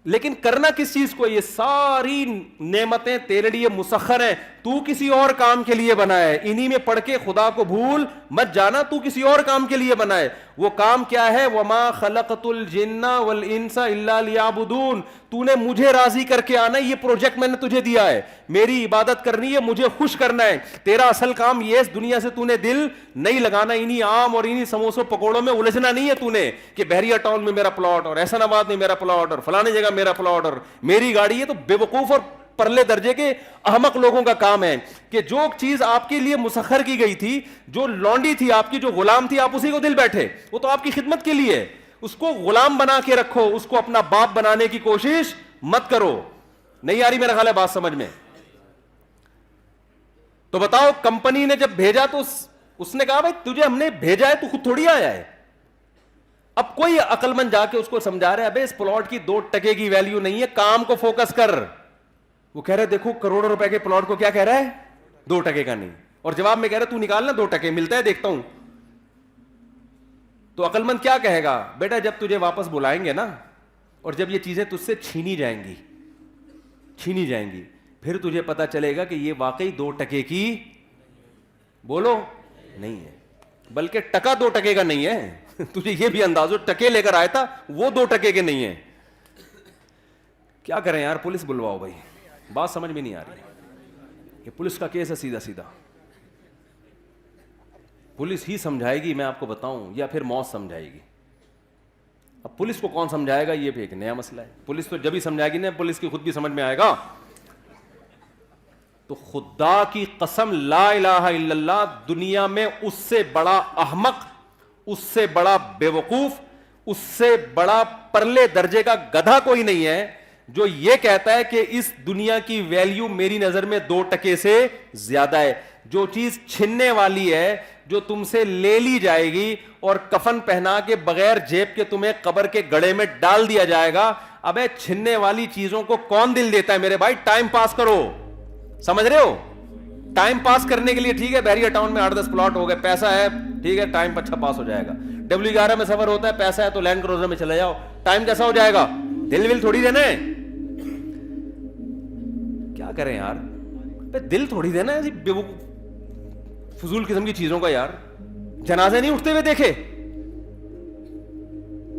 لیکن کرنا کس چیز کو؟ یہ ساری نعمتیں تیرے لیے مسخر ہیں, تو کسی اور کام کے لیے بنا ہے. انہی میں پڑھ کے خدا کو بھول مت جانا, تو کسی اور کام کے لیے بنا ہے. وہ کام کیا ہے؟ وما خلقت الجن والانس الا لیعبدون. تو نے مجھے راضی کر کے آنا ہے, یہ پروجیکٹ میں نے تجھے دیا ہے, میری عبادت کرنی ہے, مجھے خوش کرنا ہے. تیرا اصل کام یہ اس دنیا سے تو نے دل نہیں لگانا, انہی عام اور انہی سموسوں پکوڑوں میں الجھنا نہیں ہے تو نے, کہ بحریہ ٹاؤن میں میرا پلاٹ اور احسان آباد میں میرا پلاٹ اور فلانے جگہ میرا پلاٹ اور میری گاڑی ہے. تو بے وقوف اور پرلے درجے کے احمق لوگوں کا کام ہے کہ جو چیز آپ کے لیے مسخر کی گئی تھی, جو لونڈی تھی آپ کی, جو غلام تھی, آپ اسی کو دل بیٹھے, وہ تو آپ کی خدمت کے لیے. اس کو غلام بنا کے رکھو, اس کو اپنا باپ بنانے کی کوشش مت کرو. نہیں آ رہی میرا خیال ہے بات سمجھ میں؟ تو بتاؤ, کمپنی نے جب بھیجا تو اس نے کہا بھائی تجھے ہم نے بھیجا ہے, تو خود تھوڑی آیا ہے. اب کوئی عقل مند جا کے اس کو سمجھا رہا ہے ابے اس پلاٹ کی 2 ٹکے کی ویلیو نہیں ہے, کام کو فوکس کر. وہ کہہ رہے دیکھو کروڑوں روپے کے پلاٹ کو کیا کہہ رہا ہے, 2 ٹکے کا نہیں, اور جواب میں کہہ رہا تو نکالنا 2 ٹکے ملتا ہے دیکھتا ہوں. تو عقل مند کیا کہے گا؟ بیٹا جب تجھے واپس بلائیں گے نا, اور جب یہ چیزیں تجھ سے چھینی جائیں گی, پھر تجھے پتا چلے گا کہ یہ واقعی 2 ٹکے کی بولو نہیں ہے, بلکہ ٹکا 2 ٹکے کا نہیں ہے. تجھے یہ بھی انداز ہو, ٹکے لے کر آیا تھا, وہ 2 ٹکے کے نہیں ہیں. کیا کریں یار, پولیس بلواؤ بھائی. بات سمجھ میں نہیں آ رہی کہ پولیس کا کیس ہے سیدھا سیدھا, پولیس ہی سمجھائے گی, میں آپ کو بتاؤں, یا پھر موت سمجھائے گی. اب پولیس کو کون سمجھائے گا, یہ بھی ایک نیا مسئلہ ہے. پولیس تو جب ہی سمجھائے گی نا, پولیس کی خود بھی سمجھ میں آئے گا. تو خدا کی قسم لا الہ الا اللہ, دنیا میں اس سے بڑا احمق, اس سے بڑا بے وقوف, اس سے بڑا پرلے درجے کا گدھا کوئی نہیں ہے جو یہ کہتا ہے کہ اس دنیا کی ویلیو میری نظر میں 2 ٹکے سے زیادہ ہے. جو چیز چھننے والی ہے, جو تم سے لے لی جائے گی اور کفن پہنا کے بغیر جیب کے تمہیں قبر کے گڑھے میں ڈال دیا جائے گا, ابے چھننے والی چیزوں کو کون دل دیتا ہے میرے بھائی؟ ٹائم پاس کرو, سمجھ رہے ہو؟ ٹائم پاس کرنے کے لیے ٹھیک ہے, بحریہ ٹاؤن میں 8-10 پلاٹ ہو گئے, پیسہ ہے ٹھیک ہے, ٹائم اچھا پاس ہو جائے گا. W11 میں سفر ہوتا ہے, پیسہ ہے تو لینڈ کروزر میں چلے جاؤ, ٹائم کیسا ہو جائے گا؟ دل ول تھوڑی دینا ہے. کیا کریں یار, دل تھوڑی دینا ہے فضول قسم کی چیزوں کا. یار جنازے نہیں اٹھتے ہوئے دیکھے,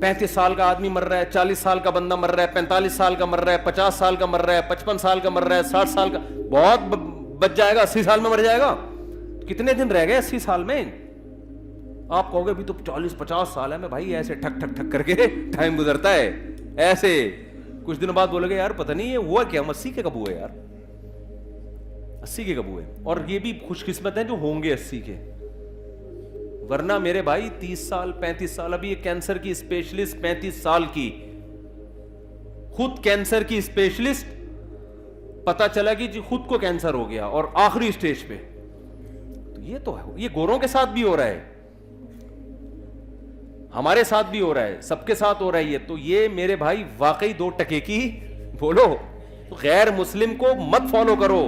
35 سال کا آدمی مر رہا ہے, 40 سال کا بندہ مر رہا ہے, 45 سال کا مر رہا ہے, 50 سال کا مر رہا ہے, 55 سال کا مر رہا ہے, 60 سال کا, بہت بچ جائے گا, 80 سال میں مر جائے گا. کتنے دن رہ گئے 80 سال میں؟ آپ کہو گے بھی تو 40-50 سال ہے. میں بھائی ایسے ٹھک ٹھک ٹھک کر کے ٹائم گزرتا ہے, ایسے کچھ دنوں بعد بولے گا یار پتہ نہیں یہ ہوا کیا، ہم 80 کے کب ہوئے یار، 80 کے کب ہوئے. اور یہ بھی خوش قسمت ہیں جو ہوں گے 80 کے، ورنہ میرے بھائی 30 سال 35 سال، ابھی یہ کینسر کی اسپیشلسٹ 35 سال کی، خود کینسر کی اسپیشلسٹ، پتا چلا کہ جی خود کو کینسر ہو گیا اور آخری اسٹیج پہ. تو یہ گوروں کے ساتھ بھی ہو رہا ہے، ہمارے ساتھ بھی ہو رہا ہے، سب کے ساتھ ہو رہا ہے. تو یہ میرے بھائی واقعی 2 ٹکے کی بولو. غیر مسلم کو مت فالو کرو،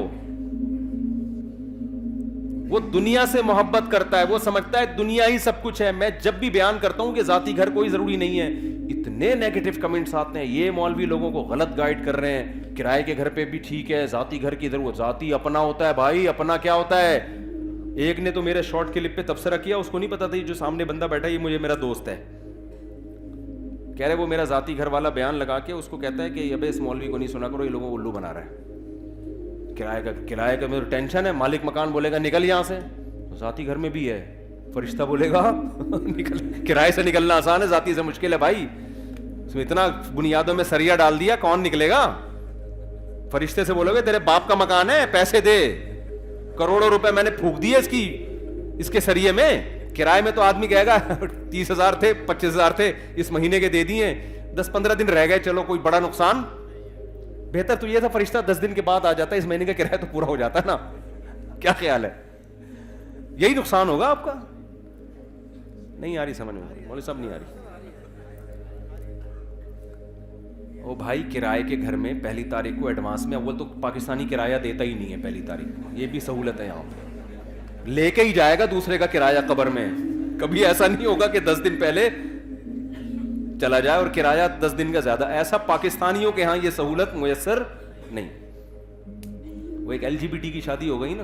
وہ دنیا سے محبت کرتا ہے، وہ سمجھتا ہے دنیا ہی سب کچھ ہے. میں جب بھی بیان کرتا ہوں کہ ذاتی گھر کوئی ضروری نہیں ہے، اتنے نیگیٹو کمنٹس آتے ہیں، یہ مولوی لوگوں کو غلط گائیڈ کر رہے ہیں، کرائے کے گھر پہ بھی ٹھیک ہے، ذاتی گھر کی ضرورت. ذاتی اپنا ہوتا ہے بھائی، اپنا کیا ہوتا ہے. ایک نے تو میرے شارٹ کلپ پہ تبصرہ کیا، اس کو نہیں پتا تھا جو سامنے بندہ بیٹھا ہے یہ مجھے میرا دوست ہے. کہہ رہے وہ میرا ذاتی گھر والا بیان لگا کے اس کو کہتا ہے کہ ابے اس مولوی کو نہیں سنا کرو، یہ لوگوں کو الو بنا رہا ہے. کرائے کا میرے ٹینشن ہے، مالک مکان بولے گا نکل یہاں سے. ذاتی گھر میں بھی ہے، فرشتہ بولے گا نکل. کرائے سے نکلنا آسان ہے، ذاتی سے مشکل ہے بھائی. اس میں اتنا بنیادوں میں سریا ڈال دیا، کون نکلے گا. فرشتے سے بولو گے تیرے باپ کا مکان ہے، پیسے دے، کروڑوں روپے میں نے پھونک دیے اس کے سریے میں. کرائے میں تو آدمی کہے گا 30,000 تھے 25,000 تھے اس مہینے کے دے دیے، 10-15 دن رہ گئے، چلو کوئی بڑا نقصان. بہتر تو یہ تھا فرشتہ 10 دن کے بعد آ جاتا ہے، اس مہینے کا کرایہ تو پورا ہو جاتا ہے نا. کیا خیال ہے؟ یہی نقصان ہوگا آپ کا. نہیں آ رہی سمجھ میں مولوی صاحب، نہیں آ رہی. او بھائی کرائے کے گھر میں پہلی تاریخ کو ایڈوانس میں، اول تو پاکستانی کرایہ دیتا ہی نہیں ہے پہلی تاریخ کو، یہ بھی سہولت ہے یہاں پہ. لے کے ہی جائے گا دوسرے کا کرایہ قبر میں. کبھی ایسا نہیں ہوگا کہ 10 دن پہلے چلا جائے اور کرایہ 10 دن کا زیادہ. ایسا پاکستانیوں کے ہاں یہ سہولت میسر نہیں. وہ ایک LGBT کی شادی ہو گئی نا،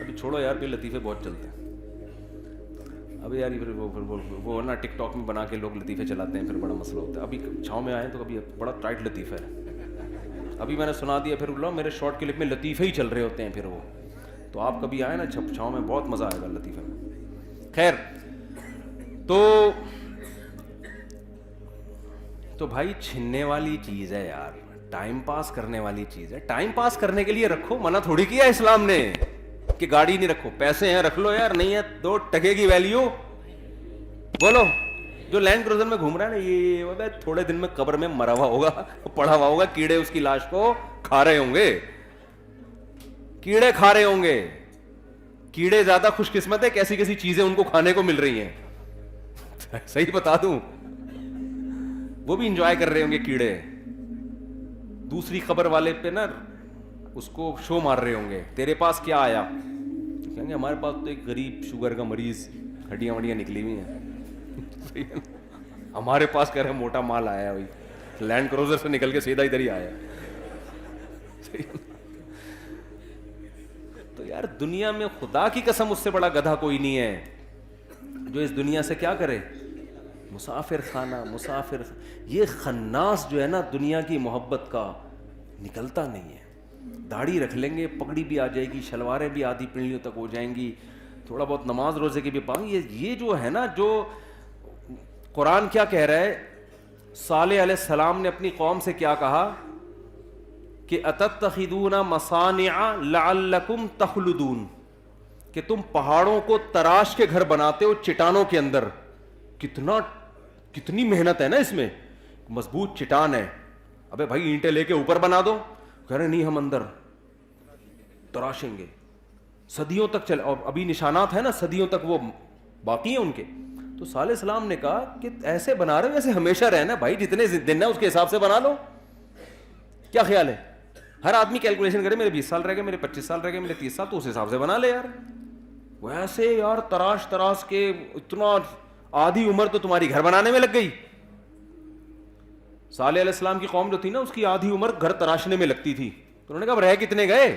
ابھی چھوڑو یار، پھر لطیفے بہت چلتے ہیں. ابھی یار پھر وہ نا ٹک ٹاک میں بنا کے لوگ لطیفے چلاتے ہیں، پھر بڑا مسئلہ ہوتا ہے. ابھی چھاؤں میں آئے تو کبھی بڑا ٹائٹ لطیفہ ہے، ابھی میں نے سنا دیا. پھر لو میرے شارٹ کلپ میں لطیفے ہی چل رہے ہوتے ہیں. پھر وہ تو آپ کبھی آئے نا چھاؤں میں، بہت مزہ آئے گا لطیفے میں. خیر تو بھائی چھننے والی چیز ہے یار، ٹائم پاس کرنے والی چیز ہے. ٹائم پاس کرنے کے لیے رکھو، منع تھوڑی کیا اسلام نے کہ گاڑی نہیں رکھو. پیسے ہیں رکھ لو یار، نہیں ہے 2 ٹکے کی ویلیو. بولو جو لینڈ کروزر میں گھوم رہا ہے نا، یہ تھوڑے دن میں قبر میں مرا ہوا ہوگا، پڑا ہوا ہوگا، کیڑے اس کی لاش کو کھا رہے ہوں گے. کیڑے کھا رہے ہوں گے. کیڑے زیادہ خوش قسمت ہے، کیسی کیسی چیزیں ان کو کھانے کو مل رہی ہیں. صحیح بتا دوں، وہ بھی انجوائے کر رہے ہوں گے کیڑے. دوسری قبر والے پہ نا اس کو شو مار رہے ہوں گے، تیرے پاس کیا آیا؟ کہیں گے ہمارے پاس تو ایک غریب شوگر کا مریض، ہڈیاں وڈیاں نکلی ہوئی ہیں. ہمارے پاس کہہ رہے موٹا مال آیا، بھائی لینڈ کروزر سے نکل کے سیدھا ادھر ہی آیا. تو یار دنیا میں خدا کی قسم اس سے بڑا گدھا کوئی نہیں ہے جو اس دنیا سے کیا کرے، مسافر خانہ. یہ خناس جو ہے نا دنیا کی محبت کا، نکلتا نہیں ہے. داڑھی رکھ لیں گے، پگڑی بھی آ جائے گی، شلواریں بھی آدھی پنڈلیوں تک ہو جائیں گی، تھوڑا بہت نماز روزے کی بھی پائیں. یہ جو ہے نا، جو قرآن کیا کہہ رہا ہے، صالح علیہ السلام نے اپنی قوم سے کیا کہا کہ اتتخذون مصانع لعلکم تخلدون، کہ تم پہاڑوں کو تراش کے گھر بناتے ہو چٹانوں کے اندر. کتنی محنت ہے نا اس میں. مضبوط چٹان ہے، ابے بھائی اینٹیں لے کے اوپر بنا دو. کہہ رہے نہیں ہم اندر تراشیں گے. صدیوں تک چلے، اور ابھی نشانات ہیں نا صدیوں تک وہ باقی ہیں ان کے. تو صالح علیہ السلام نے کہا کہ ایسے بنا رہے ہو جیسے ہمیشہ رہنا بھائی، جتنے دن ہے اس کے حساب سے بنا لو. کیا خیال ہے؟ ہر آدمی کیلکولیشن کرے، میرے 20 سال رہ گئے، میرے 25 سال رہ گئے، میرے 30 سال، تو اس حساب سے بنا لے یار. ویسے یار تراش کے اتنا آدھی عمر تو تمہاری گھر بنانے میں لگ گئی. صالح علیہ السلام کی قوم جو تھی نا، اس کی آدھی عمر گھر تراشنے میں لگتی تھی. تو انہوں نے کہا رہ کتنے گئے؟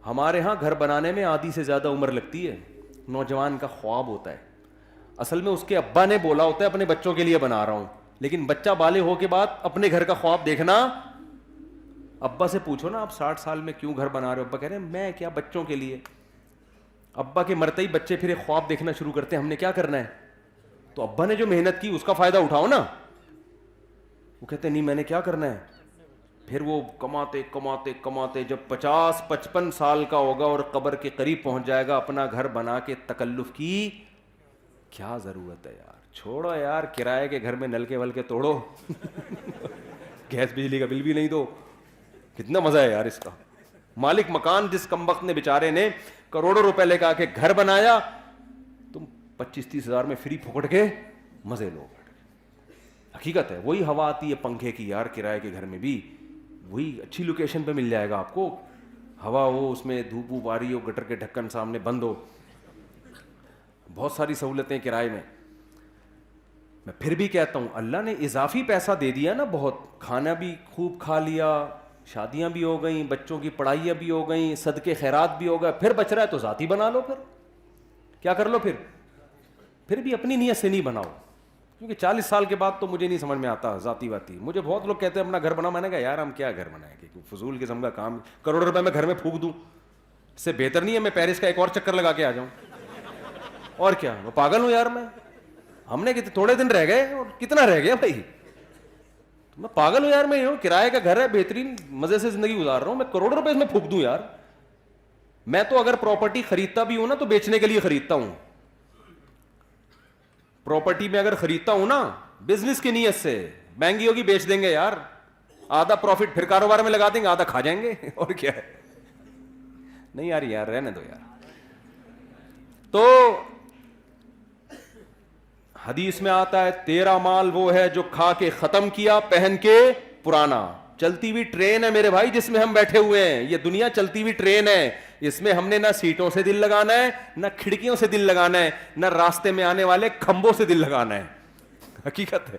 ہمارے ہاں گھر بنانے میں آدھی سے زیادہ عمر لگتی ہے. نوجوان کا خواب ہوتا ہے، اصل میں اس کے ابا نے بولا ہوتا ہے اپنے بچوں کے لیے بنا رہا ہوں، لیکن بچہ بالغ ہو کے بعد اپنے گھر کا خواب دیکھنا. ابا سے پوچھو نا آپ 60 سال میں کیوں گھر بنا رہے ہو؟ ابا کہہ رہے ہیں میں کیا، بچوں کے لیے. ابا کے مرتے ہی بچے پھر ایک خواب دیکھنا شروع کرتے ہیں ہم نے کیا کرنا ہے. تو ابا نے جو محنت کی اس کا فائدہ اٹھاؤ نا. وہ کہتے نہیں میں نے کیا کرنا ہے. پھر وہ کماتے کماتے کماتے جب 50-55 سال کا ہوگا اور قبر کے قریب پہنچ جائے گا, اپنا گھر بنا کے تکلف کی کیا ضرورت ہے یار. چھوڑو یار, کرائے کے گھر میں نلکے ولکے توڑو, گیس بجلی کا بل بھی نہیں دو. کتنا مزہ ہے یار اس کا. مالک مکان جس کمبخت نے بیچارے نے کروڑوں روپے لے کے آ کے گھر بنایا, تم 25-30 ہزار میں فری پھکٹ کے مزے لو. حقیقت ہے وہی ہوا آتی ہے پنکھے کی یار کرائے کے گھر میں بھی, وہی اچھی لوکیشن پہ مل جائے گا آپ کو ہوا, وہ اس میں دھوپ ووپ آ رہی ہو, گٹر کے ڈھکن سامنے بند ہو, بہت ساری سہولتیں کرائے میں. میں پھر بھی کہتا ہوں اللہ نے اضافی پیسہ دے دیا نا بہت, کھانا بھی خوب کھا لیا, شادیاں بھی ہو گئیں, بچوں کی پڑھائیاں بھی ہو گئیں, صدقے خیرات بھی ہو گئے, پھر بچ رہا ہے تو ذاتی بنا لو. پھر کیا کر لو, پھر بھی اپنی نیت سے نہیں بناؤ, کیونکہ 40 سال کے بعد تو مجھے نہیں سمجھ میں آتا ذاتی واتی. مجھے بہت لوگ کہتے ہیں اپنا گھر بنا, میں نے کہا یار ہم کیا گھر بنائیں گے, فضول قسم کا کام, کروڑ روپے میں گھر میں پھونک دوں, اس سے بہتر نہیں ہے میں پیرس کا ایک اور چکر لگا کے آ جاؤں. اور کیا, میں پاگل ہوں یار. ہم نے تھوڑے دن رہ گئے, اور کتنا رہ گیا بھائی, میں پاگل ہوں یار. میں کرائے کا گھر ہے, بہترین مزے سے زندگی گزار رہا ہوں, میں کروڑ روپے اس میں پھونک دوں یار. میں تو اگر پراپرٹی خریدتا بھی ہوں نا تو بیچنے کے لیے خریدتا ہوں. پراپرٹی میں اگر خریدتا ہوں نا بزنس کی نیت سے, مہنگی ہوگی بیچ دیں گے یار, آدھا پروفٹ پھر کاروبار میں لگا دیں گے, آدھا کھا جائیں گے. اور کیا ہے, نہیں یار رہنے دو یار. تو حدیث میں آتا ہے تیرا مال وہ ہے جو کھا کے ختم کیا, پہن کے پرانا. چلتی ہوئی ٹرین ہے میرے بھائی جس میں ہم بیٹھے ہوئے ہیں, یہ دنیا چلتی ہوئی ٹرین ہے. اس میں ہم نے نہ سیٹوں سے دل لگانا ہے, نہ کھڑکیوں سے دل لگانا ہے, نہ راستے میں آنے والے کھمبوں سے دل لگانا ہے. حقیقت ہے,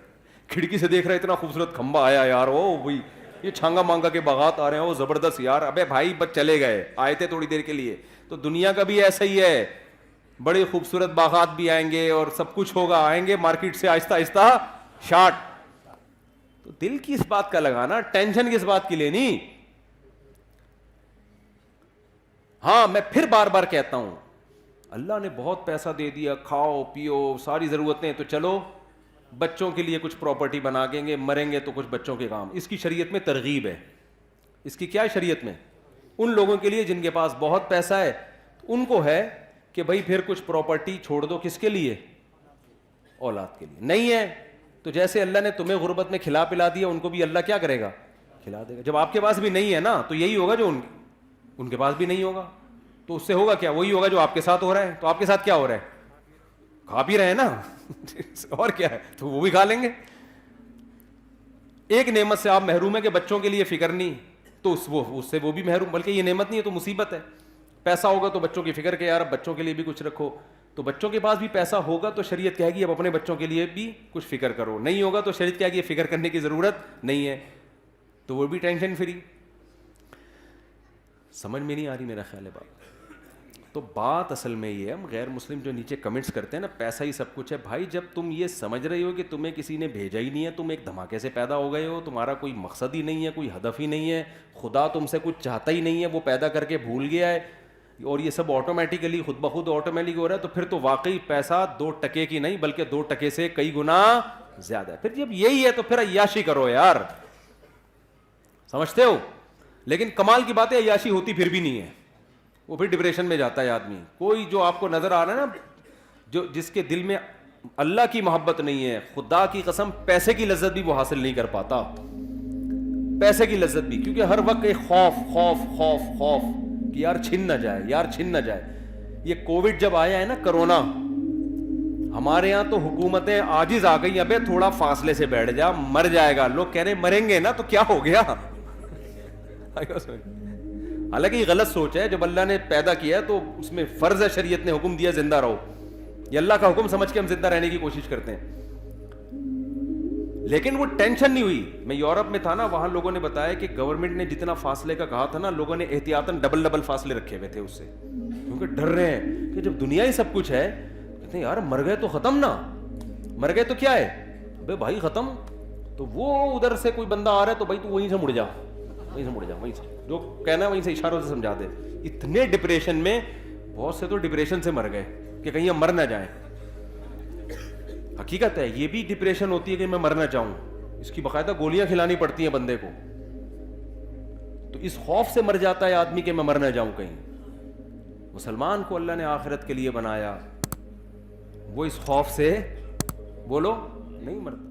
کھڑکی سے دیکھ رہے اتنا خوبصورت کھمبا آیا یار, او بھائی یہ چھانگا مانگا کے باغات آ رہے ہیں, وہ زبردست یار. ابے بھائی بس چلے گئے, آئے تھے تھوڑی دیر کے لیے. تو دنیا کا بھی ایسا ہی ہے, بڑے خوبصورت باغات بھی آئیں گے اور سب کچھ ہوگا, آئیں گے مارکیٹ سے آہستہ آہستہ شارٹ. تو دل کی اس بات کا لگانا, ٹینشن کس بات کی لینی. ہاں میں پھر بار بار کہتا ہوں اللہ نے بہت پیسہ دے دیا, کھاؤ پیو ساری ضرورتیں, تو چلو بچوں کے لیے کچھ پراپرٹی بنا دیں گے, مریں گے تو کچھ بچوں کے کام. اس کی شریعت میں ترغیب ہے. اس کی کیا ہے شریعت میں؟ ان لوگوں کے لیے جن کے پاس بہت پیسہ ہے ان کو ہے کہ بھائی پھر کچھ پراپرٹی چھوڑ دو, کس کے لیے؟ اولاد کے لیے. نہیں ہے تو جیسے اللہ نے تمہیں غربت میں کھلا پلا دیا, ان کو بھی اللہ کیا کرے گا, کھلا دے گا. جب آپ کے پاس بھی نہیں ہے نا تو یہی ہوگا جو ان کے پاس بھی نہیں ہوگا, تو اس سے ہوگا کیا, وہی ہوگا جو آپ کے ساتھ ہو رہا ہے. تو آپ کے ساتھ کیا ہو رہا ہے, کھا پی رہے ہیں نا اور کیا ہے, تو وہ بھی کھا لیں گے. ایک نعمت سے آپ محروم ہیں کہ بچوں کے لیے فکر نہیں, تو اس سے وہ بھی محروم. بلکہ یہ نعمت نہیں ہے تو مصیبت ہے. پیسہ ہوگا تو بچوں کی فکر کہ یار اب بچوں کے لیے بھی کچھ رکھو, تو بچوں کے پاس بھی پیسہ ہوگا تو شریعت کہے گی اب اپنے بچوں کے لیے بھی کچھ فکر کرو. نہیں ہوگا تو شریعت کہے گی فکر کرنے کی ضرورت نہیں ہے, تو وہ بھی ٹینشن فری. سمجھ میں نہیں آ رہی میرا خیال ہے بات. تو بات اصل میں یہ ہے, ہم غیر مسلم جو نیچے کمنٹس کرتے ہیں نا پیسہ ہی سب کچھ ہے. بھائی جب تم یہ سمجھ رہے ہو کہ تمہیں کسی نے بھیجا ہی نہیں ہے, تم ایک دھماکے سے پیدا ہو گئے ہو, تمہارا کوئی مقصد ہی نہیں ہے, کوئی ہدف ہی نہیں ہے, خدا تم سے کچھ چاہتا ہی نہیں ہے, وہ پیدا کر کے بھول گیا ہے, اور یہ سب آٹومیٹیکلی خود بخود آٹومیٹک ہو رہا ہے, تو پھر تو واقعی پیسہ 2 ٹکے کی نہیں بلکہ 2 ٹکے سے کئی گنا زیادہ ہے. پھر جب یہی ہے تو پھر عیاشی کرو یار, سمجھتے ہو. لیکن کمال کی بات ہے عیاشی ہوتی پھر بھی نہیں ہے, وہ پھر ڈپریشن میں جاتا ہے آدمی. کوئی جو آپ کو نظر آ رہا ہے نا, جو جس کے دل میں اللہ کی محبت نہیں ہے, خدا کی قسم پیسے کی لذت بھی وہ حاصل نہیں کر پاتا. پیسے کی لذت بھی, کیونکہ ہر وقت ایک خوف خوف خوف خوف کہ یار چھن نہ جائے, یار چھن نہ جائے. یہ کووڈ جب آیا ہے نا, کرونا, ہمارے یہاں تو حکومتیں عاجز آ گئی, ابے تھوڑا فاصلے سے بیٹھ جا, مر جائے گا. لوگ کہہ رہے مریں گے نا تو کیا ہو گیا. حالانکہ یہ غلط سوچ ہے. جب اللہ نے پیدا کیا تو اس میں فرض ہے, شریعت نے حکم دیا زندہ رہو, یہ اللہ کا حکم سمجھ کے ہم زندہ رہنے کی کوشش کرتے ہیں. لیکن وہ ٹینشن نہیں ہوئی. میں یورپ میں تھا نا, وہاں لوگوں نے بتایا کہ گورنمنٹ نے جتنا فاصلے کا کہا تھا نا, لوگوں نے احتیاطاً ڈبل فاصلے رکھے ہوئے تھے اس سے, کیونکہ ڈر رہے ہیں کہ جب دنیا ہی سب کچھ ہے, کہتے ہیں یار مر گئے تو ختم نا, مر گئے تو کیا ہے بے بھائی ختم. تو وہ ادھر سے کوئی بندہ آ رہا ہے تو بھائی تو وہیں سے مڑ جا, وہیں سے مڑ جا, وہیں سے جو کہنا ہے وہیں سے اشاروں سے سمجھا دے. اتنے ڈپریشن میں, بہت سے تو ڈپریشن سے مر گئے کہ کہیں ہم مر نہ جائیں. حقیقت ہے یہ بھی ڈپریشن ہوتی ہے کہ میں مرنا چاہوں, اس کی باقاعدہ گولیاں کھلانی پڑتی ہیں بندے کو. تو اس خوف سے مر جاتا ہے آدمی کہ میں مر نہ جاؤں کہیں. مسلمان کو اللہ نے آخرت کے لیے بنایا, وہ اس خوف سے بولو نہیں مرتا.